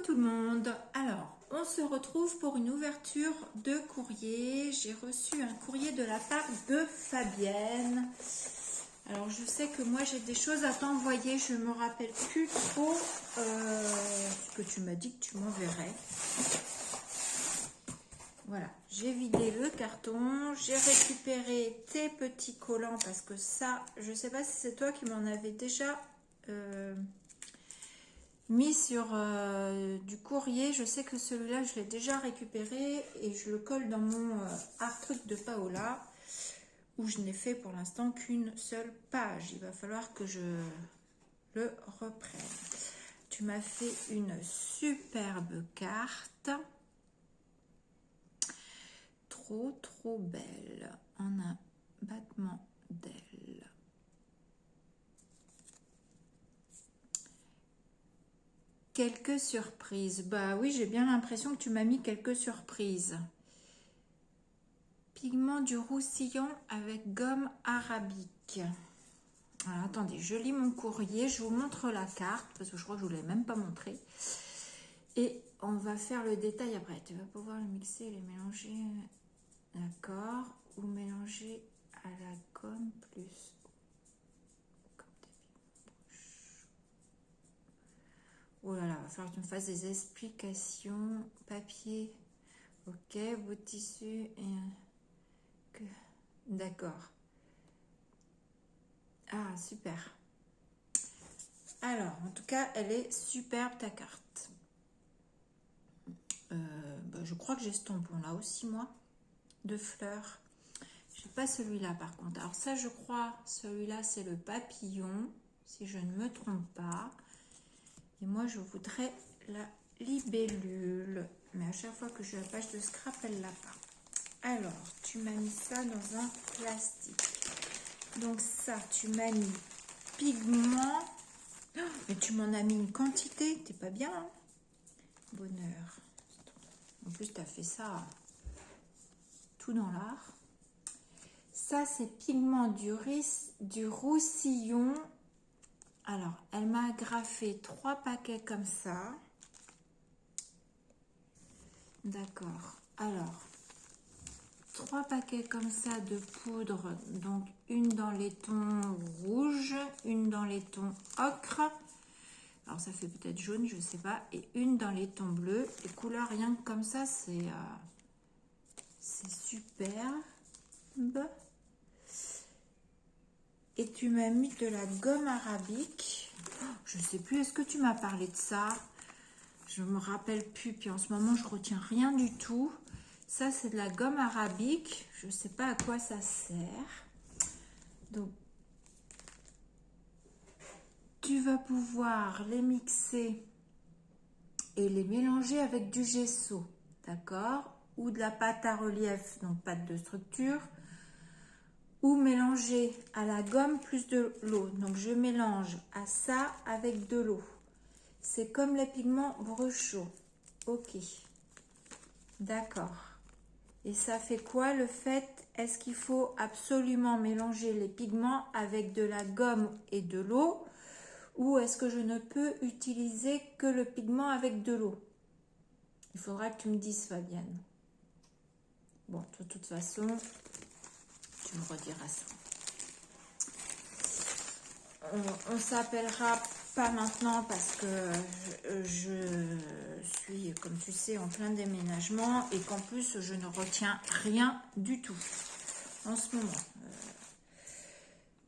tout le monde. Alors, on se retrouve pour une ouverture de courrier. J'ai reçu un courrier de la part de Fabienne. Alors, je sais que moi, j'ai des choses à t'envoyer. Je me rappelle plus trop ce que tu m'as dit que tu m'enverrais. Voilà, j'ai vidé le carton. J'ai récupéré tes petits collants parce que ça, je sais pas si c'est toi qui m'en avais déjà... mis sur du courrier. Je sais que celui-là je l'ai déjà récupéré et je le colle dans mon art truc de Paola où je n'ai fait pour l'instant qu'une seule page. Il va falloir que je le reprenne. Tu m'as fait une superbe carte, trop belle, en un battement d'ailes. Quelques surprises. Bah oui, j'ai bien l'impression que tu m'as mis quelques surprises. Pigment du roussillon avec gomme arabique. Alors, attendez, je lis mon courrier, je vous montre la carte, parce que je crois que je ne vous l'ai même pas montré. Et on va faire le détail après. Tu vas pouvoir le mixer et les mélanger. D'accord. Ou mélanger à la gomme plus. Oh là là, il va falloir que tu me fasses des explications. Papier, ok, bout de tissu et que... D'accord. Ah, super. Alors, en tout cas, elle est superbe ta carte. Bah, je crois que j'ai ce tampon là aussi, moi, de fleurs. Je n'ai pas celui-là par contre. Alors ça, je crois, celui-là, c'est le papillon, si je ne me trompe pas. Et moi, je voudrais la libellule. Mais à chaque fois que j'ai la page de scrap, elle l'a pas. Alors, tu m'as mis ça dans un plastique. Donc ça, tu m'as mis pigment. Oh, mais tu m'en as mis une quantité. T'es pas bien, hein? Bonheur. En plus, tu as fait ça tout dans l'art. Ça, c'est pigment du roussillon. Alors, elle m'a agrafé 3 paquets comme ça. D'accord. Alors, 3 paquets comme ça de poudre. Donc, une dans les tons rouges, une dans les tons ocre. Alors, ça fait peut-être jaune, je ne sais pas. Et une dans les tons bleus. Les couleurs, rien que comme ça, c'est super. Et tu m'as mis de la gomme arabique. Je ne sais plus, est-ce que tu m'as parlé de ça? Je ne me rappelle plus. Puis en ce moment, je retiens rien du tout. Ça, c'est de la gomme arabique. Je ne sais pas à quoi ça sert. Donc, tu vas pouvoir les mixer et les mélanger avec du gesso. D'accord? Ou de la pâte à relief, donc pâte de structure. Ou mélanger à la gomme plus de l'eau. Donc, je mélange à ça avec de l'eau. C'est comme les pigments bruchaux. Ok. D'accord. Et ça fait quoi le fait? Est-ce qu'il faut absolument mélanger les pigments avec de la gomme et de l'eau? Ou est-ce que je ne peux utiliser que le pigment avec de l'eau? Il faudra que tu me dises, Fabienne. Bon, de toute façon, tu me rediras ça. On s'appellera pas maintenant parce que je suis, comme tu sais, en plein déménagement et qu'en plus, je ne retiens rien du tout en ce moment.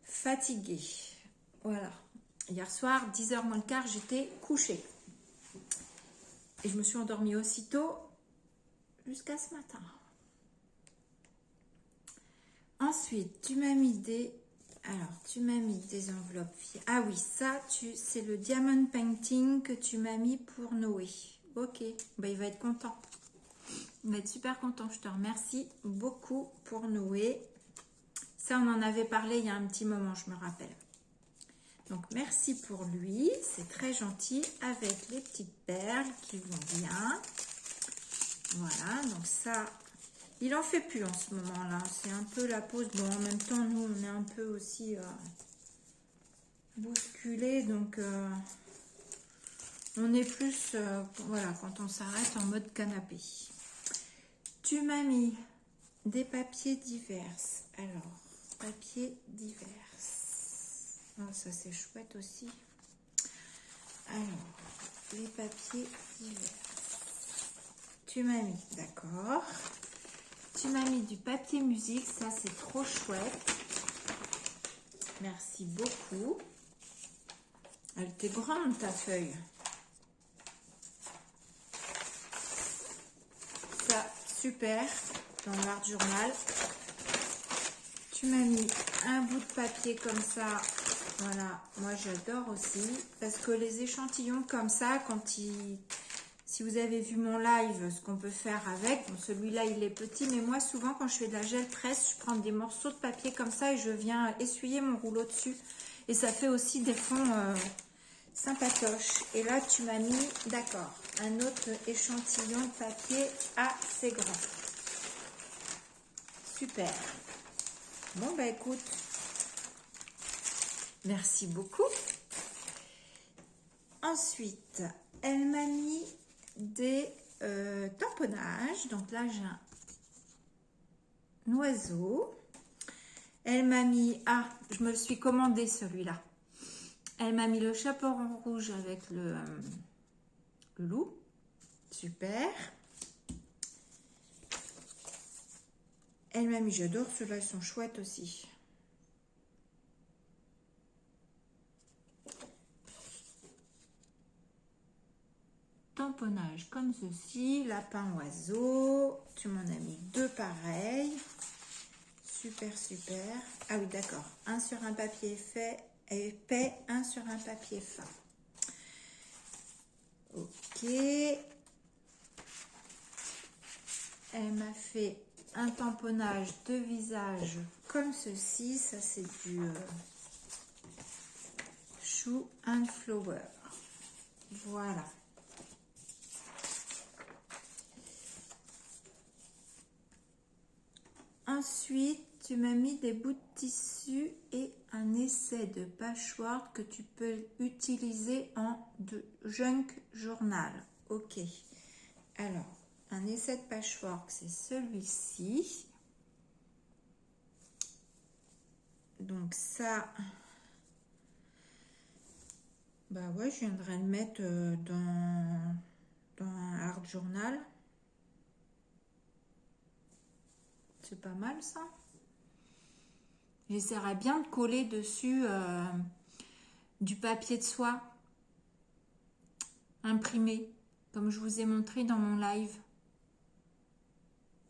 Fatiguée. Voilà. Hier soir, 10h moins le quart, j'étais couchée. Et je me suis endormie aussitôt jusqu'à ce matin. Ensuite, tu m'as mis des... Alors, tu m'as mis des enveloppes. Ah oui, ça, c'est le diamond painting que tu m'as mis pour Noé. Ok, bah, il va être content. Il va être super content. Je te remercie beaucoup pour Noé. Ça, on en avait parlé il y a un petit moment, je me rappelle. Donc, merci pour lui. C'est très gentil avec les petites perles qui vont bien. Voilà, donc ça... Il en fait plus en ce moment-là. C'est un peu la pause. Bon, en même temps, nous, on est un peu aussi bousculés. Donc, On est plus, voilà, quand on s'arrête en mode canapé. Tu m'as mis des papiers divers. Alors, papiers divers. Oh, ça c'est chouette aussi. Alors, les papiers divers. Tu m'as mis, d'accord. Tu m'as mis du papier musique, ça c'est trop chouette. Merci beaucoup. Elle était grande ta feuille. Ça, super, dans l'art journal. Tu m'as mis un bout de papier comme ça. Voilà, moi j'adore aussi. Parce que les échantillons comme ça, si vous avez vu mon live, ce qu'on peut faire avec, bon, celui-là il est petit, mais moi souvent quand je fais de la gel presse, je prends des morceaux de papier comme ça et je viens essuyer mon rouleau dessus. Et ça fait aussi des fonds sympatoches. Et là tu m'as mis, d'accord, un autre échantillon de papier assez grand. Super. Bon bah écoute, merci beaucoup. Ensuite, elle m'a mis des tamponnages. Donc là, j'ai un oiseau. Elle m'a mis... Ah, je me le suis commandé celui-là. Elle m'a mis le chaperon rouge avec le loup. Super. Elle m'a mis... J'adore ceux-là, ils sont chouettes aussi. Tamponnage comme ceci, lapin oiseau, tu m'en as mis deux pareils, super super. Ah oui d'accord, un sur un papier épais, un sur un papier fin. Ok, elle m'a fait un tamponnage de visage comme ceci, ça c'est du Shoe and Flower, voilà. Ensuite, tu m'as mis des bouts de tissu et un essai de patchwork que tu peux utiliser en junk journal. Ok. Alors, un essai de patchwork, c'est celui-ci. Donc ça, bah ouais, je viendrai le mettre dans un art journal. C'est pas mal ça. J'essaierai bien de coller dessus du papier de soie imprimé, comme je vous ai montré dans mon live.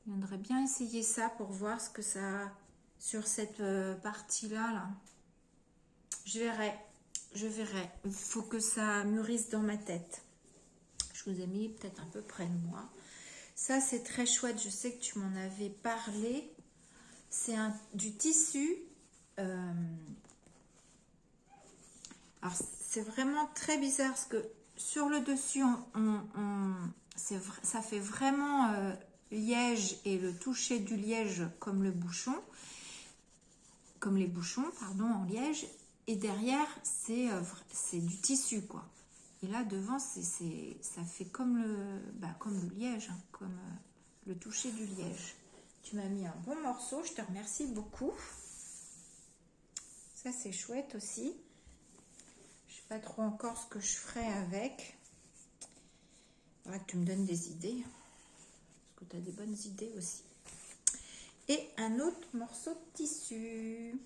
Je viendrais bien essayer ça pour voir ce que ça a sur cette partie-là. Là. Je verrai. Il faut que ça mûrisse dans ma tête. Je vous ai mis peut-être un peu près de moi. Ça, c'est très chouette. Je sais que tu m'en avais parlé. C'est du tissu. Alors, c'est vraiment très bizarre parce que sur le dessus, ça fait vraiment liège et le toucher du liège comme le bouchon, comme les bouchons, pardon, en liège. Et derrière, c'est du tissu, quoi. Et là, devant, ça fait comme le liège, hein, comme le toucher du liège. Tu m'as mis un bon morceau, je te remercie beaucoup. Ça, c'est chouette aussi. Je sais pas trop encore ce que je ferai avec. Il faudra que tu me donnes des idées. Parce que tu as des bonnes idées aussi. Et un autre morceau de tissu.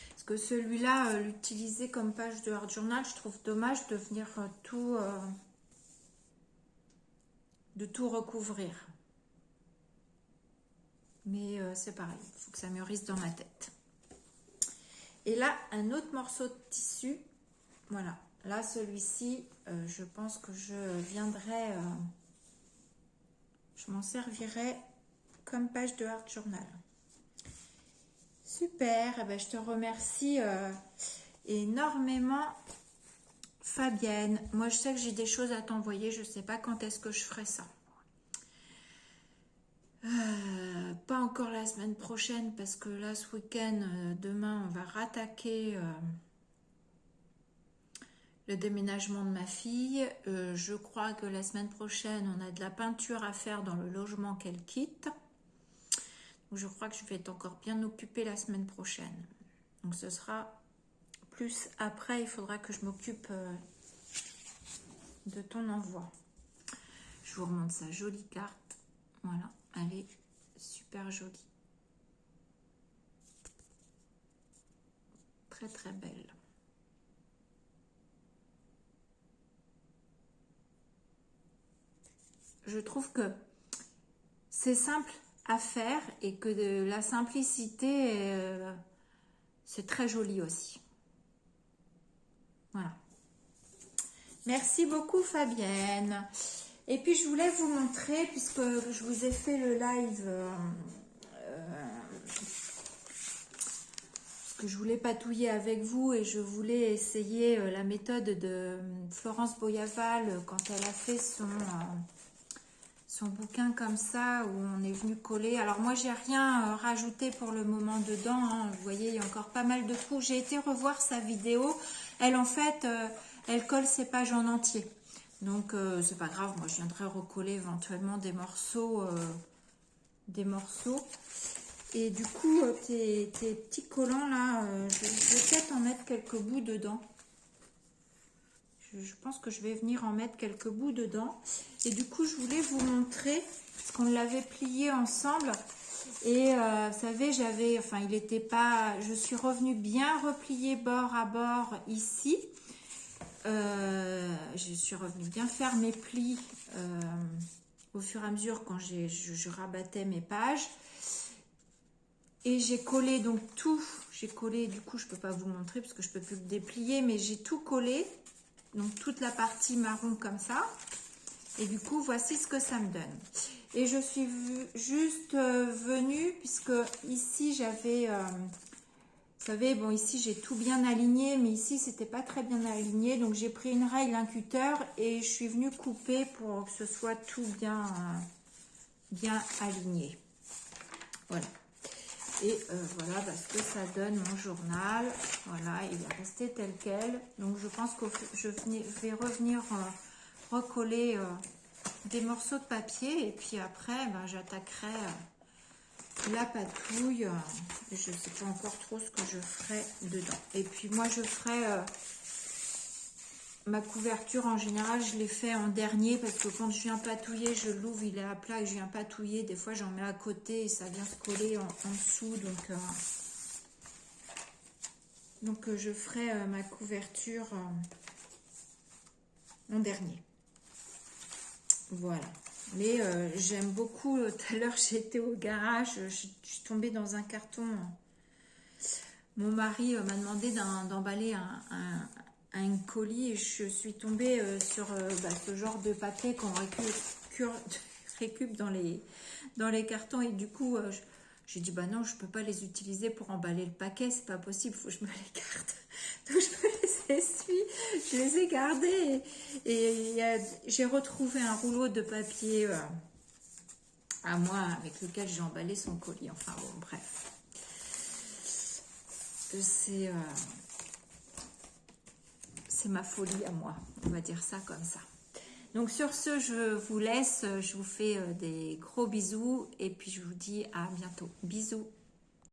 Parce que celui-là, l'utiliser comme page de art journal, je trouve dommage de venir de tout recouvrir. Mais c'est pareil, il faut que ça mûrisse dans ma tête. Et là, un autre morceau de tissu. Voilà. Là, celui-ci, je pense que je viendrai... je m'en servirai comme page de art journal. Super. Eh ben, je te remercie énormément, Fabienne. Moi, je sais que j'ai des choses à t'envoyer. Je ne sais pas quand est-ce que je ferai ça. Pas encore la semaine prochaine parce que là ce week-end, demain on va rattaquer le déménagement de ma fille. Je crois que la semaine prochaine, on a de la peinture à faire dans le logement qu'elle quitte. Donc, je crois que je vais être encore bien occupée la semaine prochaine. Donc ce sera plus après, il faudra que je m'occupe de ton envoi. Je vous remonte sa jolie carte. Voilà, elle est super jolie. Très très belle. Je trouve que c'est simple à faire et que de la simplicité, c'est très joli aussi. Voilà. Merci beaucoup Fabienne. Et puis je voulais vous montrer, puisque je vous ai fait le live, parce que je voulais patouiller avec vous et je voulais essayer la méthode de Florence Boyaval quand elle a fait son bouquin comme ça, où on est venu coller. Alors moi j'ai rien rajouté pour le moment dedans, hein. Vous voyez, il y a encore pas mal de trous. J'ai été revoir sa vidéo. Elle en fait, elle colle ses pages en entier. Donc c'est pas grave, moi je viendrai recoller éventuellement des morceaux. Et du coup, tes petits collants là, je vais peut-être en mettre quelques bouts dedans. Je pense que je vais venir en mettre quelques bouts dedans. Et du coup, je voulais vous montrer, parce qu'on l'avait plié ensemble. Et vous savez, il était pas... Je suis revenue bien replier bord à bord ici. Je suis revenue bien faire mes plis au fur et à mesure quand je rabattais mes pages. Et j'ai collé donc tout. J'ai collé, du coup, je peux pas vous montrer parce que je peux plus le déplier, mais j'ai tout collé. Donc toute la partie marron comme ça. Et du coup, voici ce que ça me donne. Et je suis juste venue, puisque ici j'avais, vous savez, bon ici j'ai tout bien aligné, mais ici c'était pas très bien aligné. Donc j'ai pris une raille, un cutter et je suis venue couper pour que ce soit tout bien, bien aligné. Voilà. Et voilà, parce que ça donne mon journal. Voilà, il est resté tel quel. Donc je pense que je vais revenir recoller des morceaux de papier. Et puis après, ben, j'attaquerai la patouille. Je ne sais pas encore trop ce que je ferai dedans. Et puis moi, je ferai ma couverture. En général, je l'ai fait en dernier parce que quand je viens patouiller, je l'ouvre, il est à plat et je viens patouiller. Des fois, j'en mets à côté et ça vient se coller en dessous. Donc je ferai ma couverture en dernier. Voilà. Mais j'aime beaucoup. Tout à l'heure, j'étais au garage. Je suis tombée dans un carton. Mon mari m'a demandé d'emballer un colis et je suis tombée sur ce genre de papier qu'on récup dans les cartons. Et du coup, j'ai dit, bah non, je peux pas les utiliser pour emballer le paquet. C'est pas possible, il faut que je me les garde. Donc, je me les essuie. Je les ai gardés et j'ai retrouvé un rouleau de papier à moi avec lequel j'ai emballé son colis. Enfin bon, bref. C'est ma folie à moi, on va dire ça comme ça. Donc sur ce, je vous laisse, je vous fais des gros bisous et puis je vous dis à bientôt. Bisous.